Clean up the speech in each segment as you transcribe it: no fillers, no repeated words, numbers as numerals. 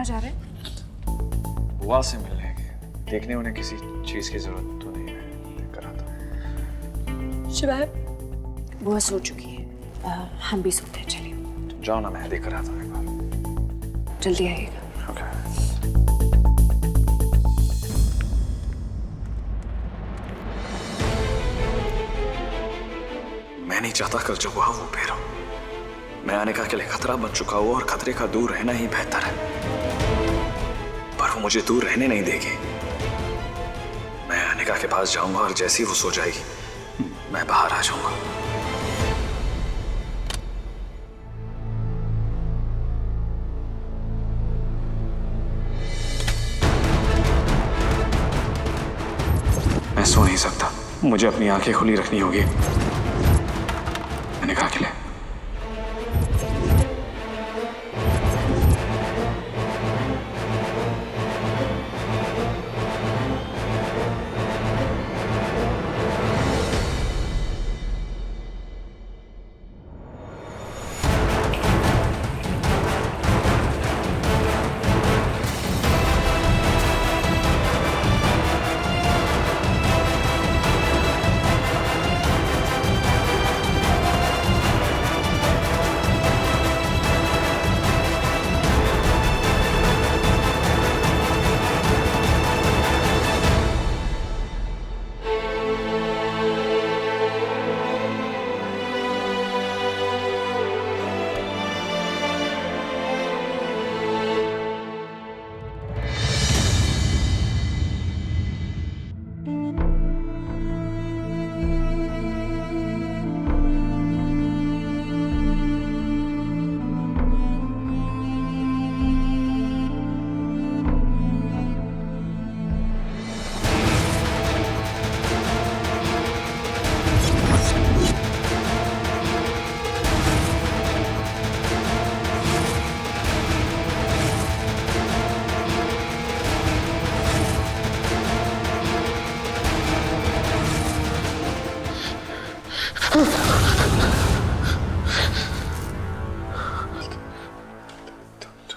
कहाँ जा रहे हैं? बुआ से मिलने के। देखने उन्हें किसी चीज की जरूरत तो नहीं है, देख कर आता। शिवा, बुआ सो चुकी है, हम भी सोते हैं। चलिए तुम जाओ ना, मैं देख कर आता हूँ एक बार। जल्दी आइएगा। ओके। मैं नहीं चाहता कल जब वहां वो फिर मैं अनिका के लिए खतरा बन चुका हूं और खतरे का दूर रहना ही बेहतर है, पर वो मुझे दूर रहने नहीं देगी। मैं अनिका के पास जाऊंगा और जैसे ही वो सो जाएगी मैं बाहर आ जाऊंगा। मैं सो नहीं सकता, मुझे अपनी आंखें खुली रखनी होगी अनिका के लिए।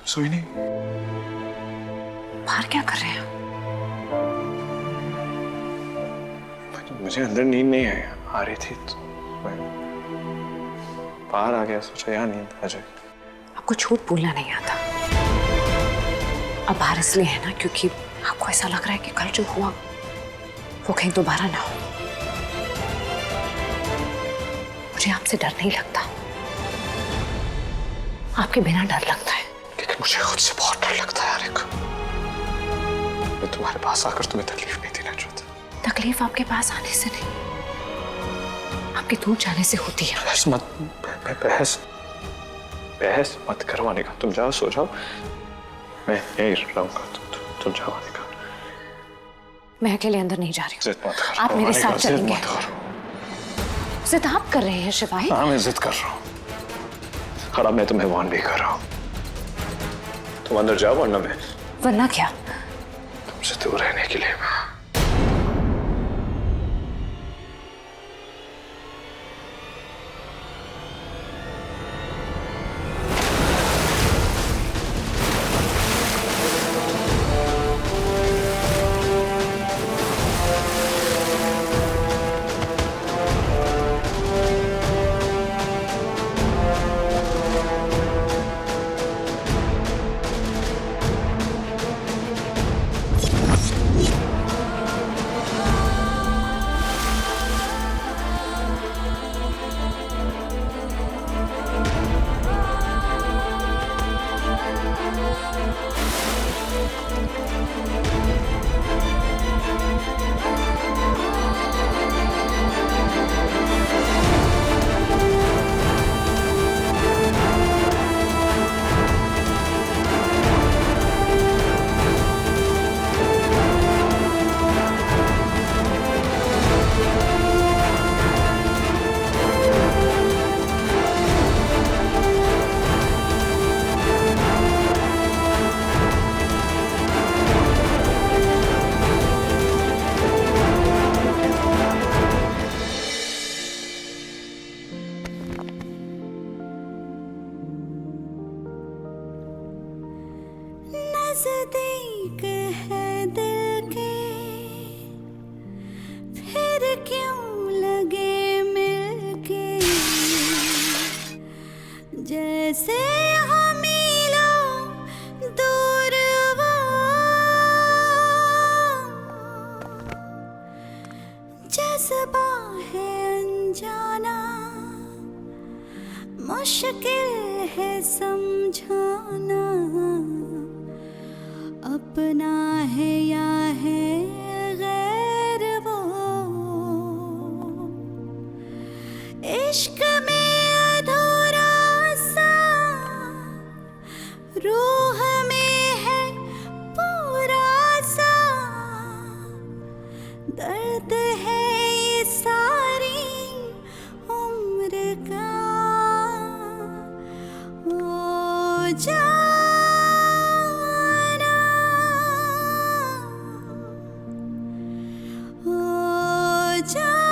सोई नहीं? बाहर क्या कर रहे हैं? मुझे अंदर नींद नहीं आ रही थी तो मैं बाहर आ गया, सोचा यहाँ नींद आ जाए। आपको झूठ बोलना नहीं आता। अब बाहर इसलिए है ना क्योंकि आपको ऐसा लग रहा है कि कल जो हुआ वो कहीं दोबारा ना हो। मुझे आपसे डर नहीं लगता, आपके बिना डर लगता है। लेकिन मुझे खुद से बहुत डर लगता है यार। मैं तुम्हारे पास आकर तुम्हें तकलीफ नहीं देना चाहता। तकलीफ आपके पास आने से नहीं, आपके दूर जाने से होती है। बहस मत करवाने का। तुम जाओ, सो जाओ, मैं यही रहूंगा। तुम जाओ अनिका। मैं अकेले अंदर नहीं जा रही हूँ। जिद मत करो। आप मेरे साथ चलेंगे। जिद मत करो। जिद आप कर रहे हैं शिवाई। हाँ, मैं जिद कर रहा हूँ और अब मैं तुम्हें वार्न भी कर रहा हूँ। तुम अंदर जाओ वरना क्या? तुमसे दूर रहने के लिए मैं फिर क्यों लगे मिलके, जैसे हम मीलों दूर वो, जज्बा है अनजाना, मुश्किल है समझाना, अपना है या है गैर वो, इश्क में अधूरा सा, रूह में है पूरा सा, दर्द है ये सारी उम्र का, ओ जाना, ओ जाना,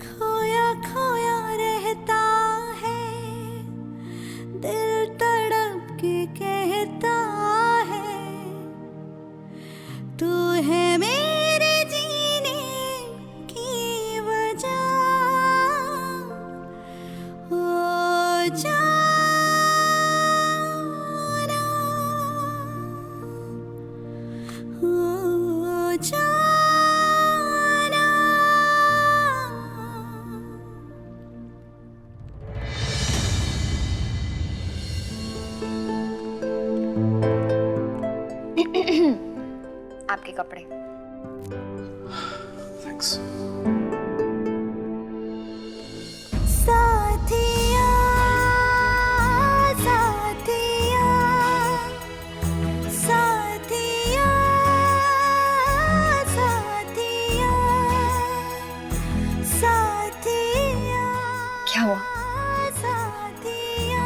खोया खोया रहता है, दिल तड़प के कहता है, तू है मेरे जीने की वजह, ओ जाना, ओ जाना। आपके कपड़े। थैंक्स। साथिया साथिया साथिया साथिया साथिया, क्या हुआ? साथिया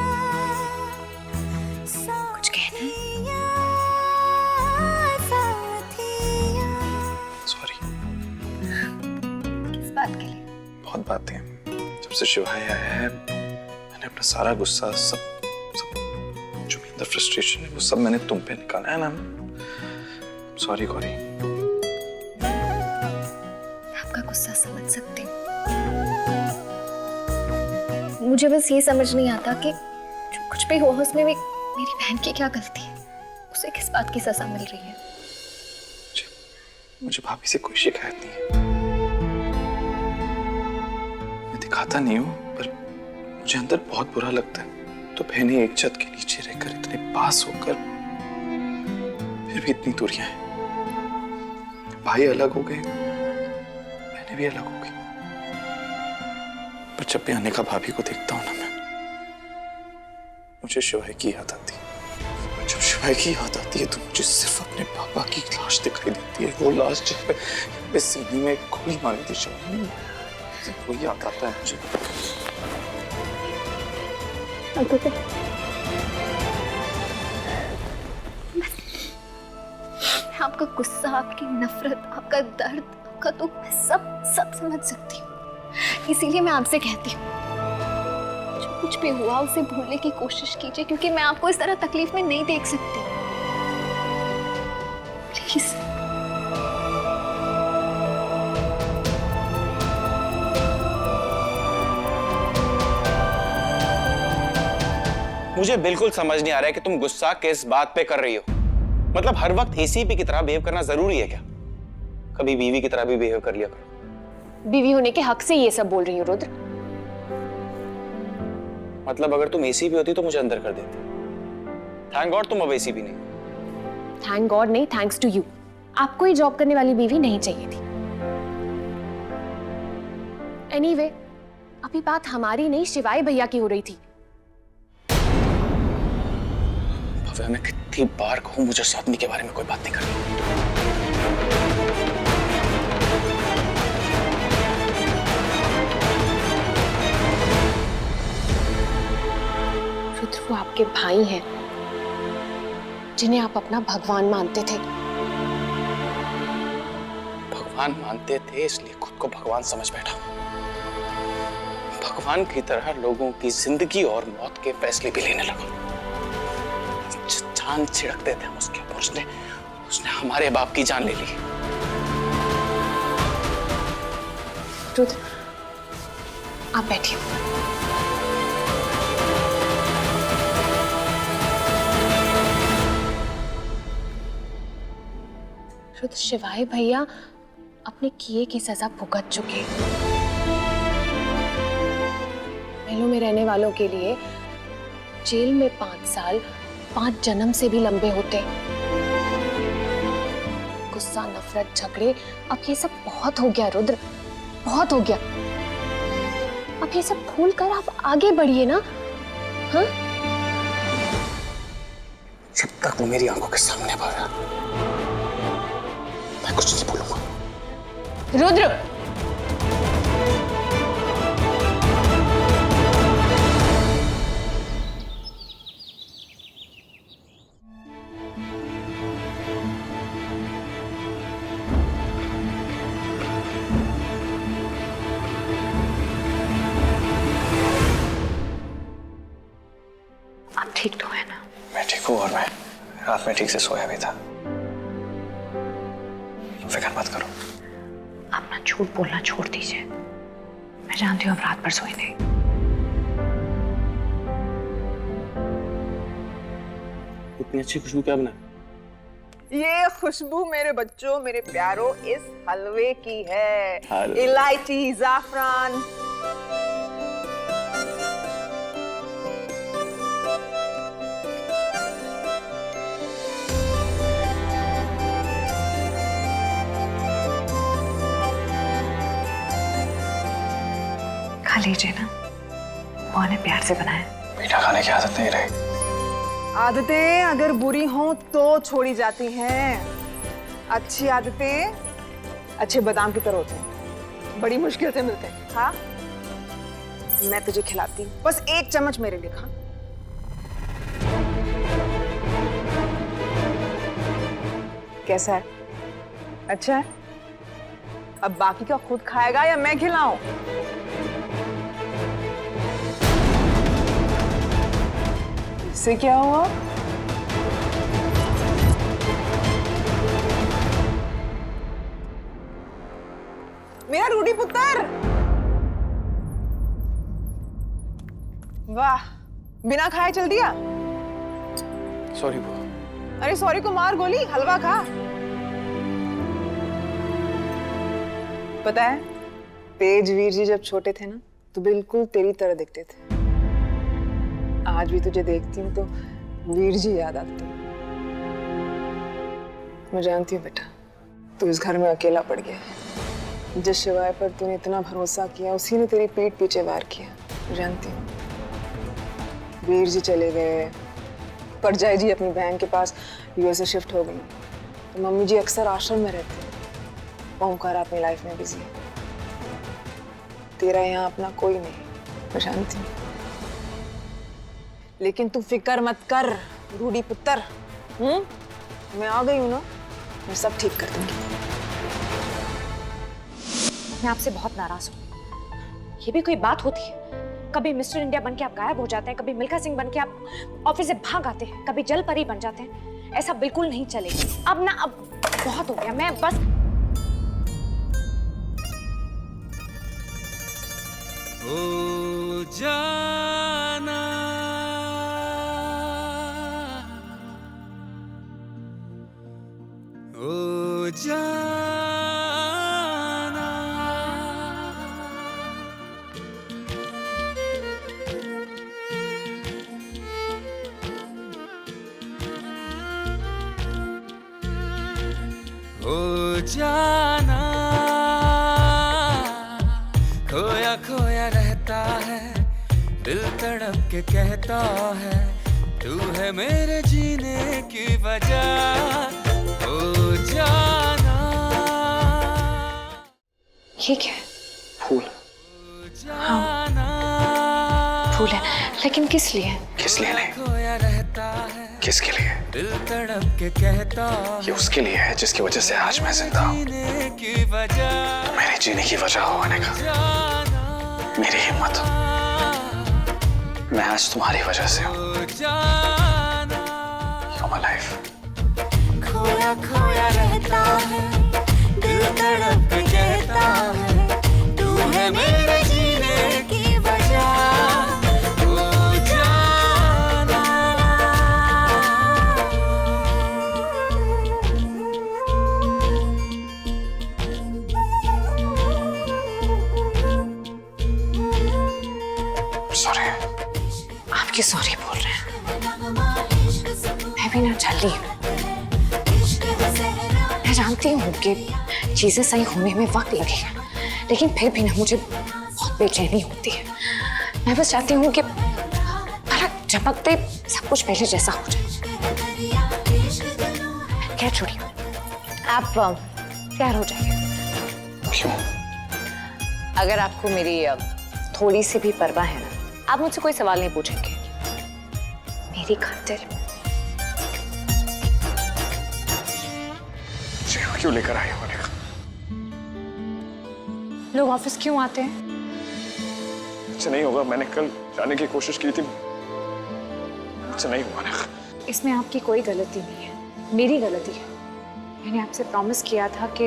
कुछ कहना है? साथिया, सॉरी, किस बात के लिए? बहुत बातें हैं। जब से शिव भाई आया है मैंने अपना सारा गुस्सा, सब जो मेरे अंदर फ्रस्ट्रेशन है वो सब मैंने तुम पे निकाला है ना। सॉरी गौरी। आपका गुस्सा समझ सकती हूँ। मुझे बस ये समझ नहीं आता कि जो कुछ भी हुआ उसमें भी मेरी बहन की क्या गलती है? उसे किस बात की सजा मिल रही है? मुझे भाभी से कोई शिकायत नहीं है, मैं दिखाता नहीं हूँ, पर मुझे अंदर बहुत बुरा लगता है। तो बहनें एक छत के नीचे रहकर इतने पास होकर फिर भी इतनी दूरियां हैं। भाई अलग हो गए, बहनें भी अलग हो गई, पर जब भी अनिका भाभी को देखता हूँ ना मैं, मुझे शिवाय की याद आती है। जब शिवाय की याद आती है तो मुझे सिर्फ अपने पापा की लाश दिखाई देती है। वो लाश जिस पे सीने में गोली मारी थी शिवाय ने, वो याद आता है मुझे। आपका गुस्सा, आपकी नफरत, आपका दर्द, आपका दुख, मैं सब समझ सकती हूँ। इसीलिए मैं आपसे कहती हूँ जो कुछ भी हुआ उसे भूलने की कोशिश कीजिए, क्योंकि मैं आपको इस तरह तकलीफ में नहीं देख सकती। प्लीज। मुझे बिल्कुल समझ नहीं आ रहा है कि तुम गुस्सा किस बात पे कर रही हो। मतलब हर वक्त एसीपी की तरह बिहेव करना जरूरी है क्या? कभी बीवी की तरह भी बिहेव कर लिया करो। बीवी होने के हक से ये सब बोल रही हूँ रुद्र। मतलब अगर तुम एसीपी होती तो मुझे अंदर कर देती। थैंक गॉड तुम अब एसीपी नहीं। थैंक गॉड नहीं, थैंक्स टू यू। आपको ही जॉब करने वाली बीवी नहीं चाहिए थी। एनीवे, अभी बात हमारी नहीं शिवाय भैया की हो रही थी। भव्या, मैं कितनी बार कहूं मुझे सौतनी के बारे में कोई बात नहीं करनी। रुद्र, वो आपके भाई हैं जिन्हें आप अपना भगवान मानते थे। भगवान मानते थे इसलिए खुद को भगवान समझ बैठा। भगवान की तरह लोगों की जिंदगी और मौत के फैसले भी लेने लगा। जान छिड़कते थे हम उसके ऊपर, उसने हमारे बाप की जान ले ली। रुद्र, आप बैठिए। रुद्र, शिवाय भैया अपने किए की सजा भुगत चुके। महलों में रहने वालों के लिए जेल में 5 साल 5 जन्म से भी लंबे होते। गुस्सा, नफरत, झगड़े, अब ये सब बहुत हो गया रुद्र, बहुत हो गया। अब ये सब भूल कर आप आगे बढ़िए ना। हाँ? जब तक वो मेरी आंखों के सामने भागा, मैं कुछ नहीं बोलूंगा। रुद्र, आप ठीक तो है ना? मैं ठीक हूँ और मैं रात में ठीक से सोया भी था। फिक्र मत करो। आप ना झूठ बोलना छोड़ दीजिए। मैं जानती हूँ आप रात भर सोए नहीं। इतनी अच्छी खुशबू क्या बना? ये खुशबू मेरे बच्चों, मेरे प्यारों, इस हलवे की है। हलवा। इलायची, जाफरान। खा लीजिए ना, बुआ ने प्यार से बनाया। मीठा खाने की आदत नहीं रही। आदतें अगर बुरी हों तो छोड़ी जाती हैं। अच्छी आदतें अच्छे बादाम की तरह होते हैं, बड़ी मुश्किल से मिलते हैं। हाँ, मैं तुझे खिलाती हूँ, बस 1 चम्मच मेरे लिए खा। कैसा है? अच्छा है? अब बाकी का खुद खाएगा या मैं खिलाऊं? इससे क्या हुआ? मेरा रूडी पुत्र। वाह, बिना खाए चल दिया। सॉरी बुआ। अरे सॉरी को मार गोली, हलवा खा। पता है, तेज वीर जी जब छोटे थे ना तो बिल्कुल तेरी तरह दिखते थे। आज भी तुझे देखती हूँ तो वीर जी याद आते हैं। मैं जानती हूँ बेटा, तू इस घर में अकेला पड़ गया है। जिस शिवाय पर तूने इतना भरोसा किया, उसी ने तेरी पीठ पीछे वार किया। मैं जानती हूँ। वीर जी चले गए, परजाई जी अपनी बहन के पास यूएसए शिफ्ट हो गई, तो मम्मी जी अक्सर आश्रम में रहते हैं। ओमकार अपनी लाइफ में बिजी है। तेरा यहाँ अपना कोई नहीं, मैं जानती हूँ। लेकिन तू फिक्र मत कर रूडी पुत्र। मैं आ गई हूँ ना, मैं सब ठीक कर दूंगी। मैं आपसे बहुत नाराज हूँ। ये भी कोई बात होती है? कभी मिस्टर इंडिया बन के आप गायब हो जाते हैं, कभी मिल्खा सिंह बन के आप ऑफिस से भाग आते हैं, कभी जल परी बन जाते हैं। ऐसा बिल्कुल नहीं चलेगा। अब बहुत हो गया। मैं बस ओ जाना ओ जाना ओ जाना खोया खोया रहता है, दिल तड़प के कहता है तू है मेरे जीने की वजह। ओ जाना। ये क्या है? फूल। हाँ, फूल है, लेकिन किस लिए? किस लिए नहीं, खोया रहता है, किसके लिए? दिल तड़प के कहता ये उसके लिए है जिसकी वजह से आज मैं जिंदा हूँ। जीने की वजह। मेरे जीने की वजह होने का, मेरी हिम्मत। मैं आज तुम्हारी वजह से हूँ। ओ जाना। my life. खोया खोया रहता है, दिल तड़प के कहता है, तू है मेरे जीने की वजह, ओ जाना। Sorry. आपकी सॉरी बोल रहे हैं। मैं भी ना चल रही हूँ। मैं जानती हूँ कि चीजें सही होने में वक्त लगेगा, लेकिन फिर भी ना मुझे बहुत बेचैनी होती है। मैं बस चाहती हूँ कि पलक झपकते सब कुछ पहले जैसा हो जाए। क्या छोड़िए, आप तैयार हो जाइए। क्यों? अगर आपको मेरी थोड़ी सी भी परवाह है ना, आप मुझसे कोई सवाल नहीं पूछेंगे। मेरी खातिर क्यों लेकर आई हो अनिका? लोग ऑफिस क्यों आते हैं? मुझसे नहीं होगा, मैंने कल जाने की कोशिश की थी, मुझसे नहीं हुआ अनिका। इसमें आपकी कोई गलती नहीं है, मेरी गलती है। मैंने आपसे प्रॉमिस किया था कि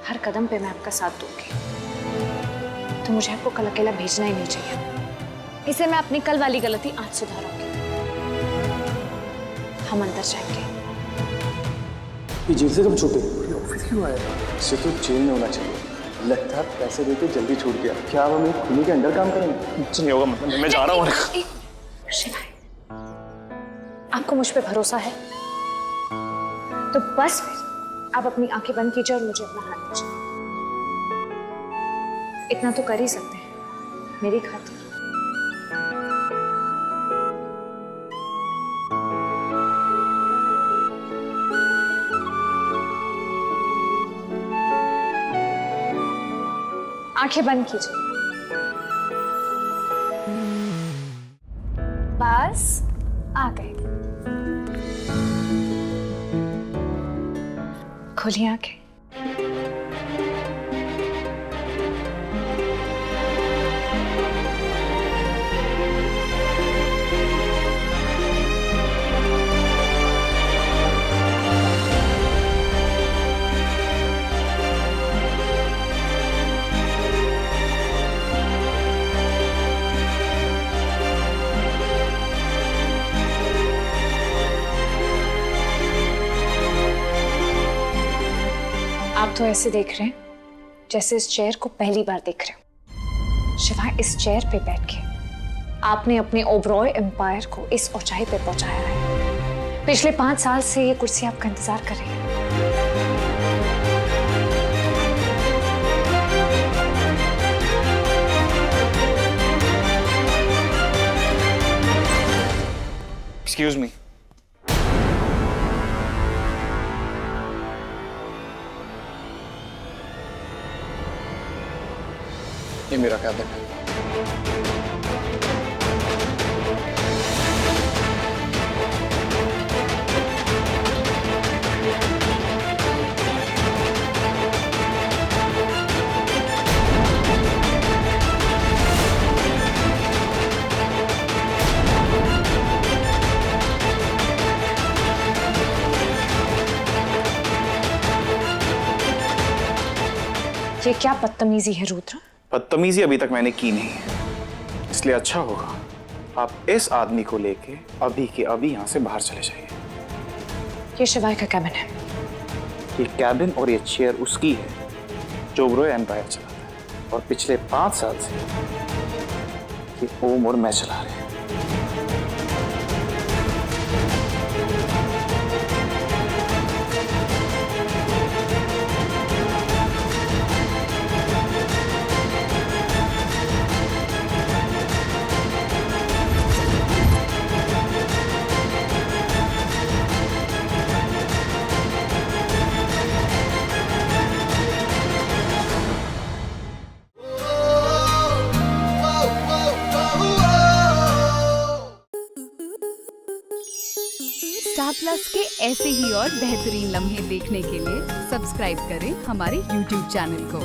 हर कदम पे मैं आपका साथ दूंगी, तो मुझे आपको कल अकेला भेजना ही नहीं चाहिए। इसे मैं अपनी कल वाली गलती आज सुधारूंगी। हम अंदर जाएंगे। ये जेल से कब छूटे? ऑफिस क्यों आया? इसे तो जेल में होना चाहिए। लगता है पैसे देके जल्दी छूट गया। क्या हम एक खुली के अंदर काम करेंगे? मुझसे नहीं होगा, मतलब मैं जा रहा हूँ। शिवाय, आपको मुझ पे भरोसा है? तो बस फिर आप अपनी आंखें बंद कीजिए और मुझे अपना हाथ दीजिए। इतना तो कर ही सकते हैं मेरी खातिर। आंखें बंद कीजिए। बस आ गए। खोलिए आंखें। आप तो ऐसे देख रहे हैं जैसे इस चेयर को पहली बार देख रहे हो। शिवाय, इस चेयर पे बैठ के आपने अपने ओबरॉय एम्पायर को इस ऊंचाई पे पहुंचाया है। पिछले 5 साल से ये कुर्सी आपका इंतजार कर रही है। Excuse me. ये मेरा कैबिन है। ये क्या बदतमीजी है रुद्र? बदतमीजी अभी तक मैंने की नहीं है, इसलिए अच्छा होगा आप इस आदमी को लेके अभी के अभी यहाँ से बाहर चले जाइए। ये शिवाय का कैबिन है। ये कैबिन और ये चेयर उसकी है जो ओबरॉय एम्पायर चलाता है, और पिछले 5 साल से ये ओम और मैं चला रहे हैं। स्टार प्लस के ऐसे ही और बेहतरीन लम्हे देखने के लिए सब्सक्राइब करें हमारे YouTube चैनल को।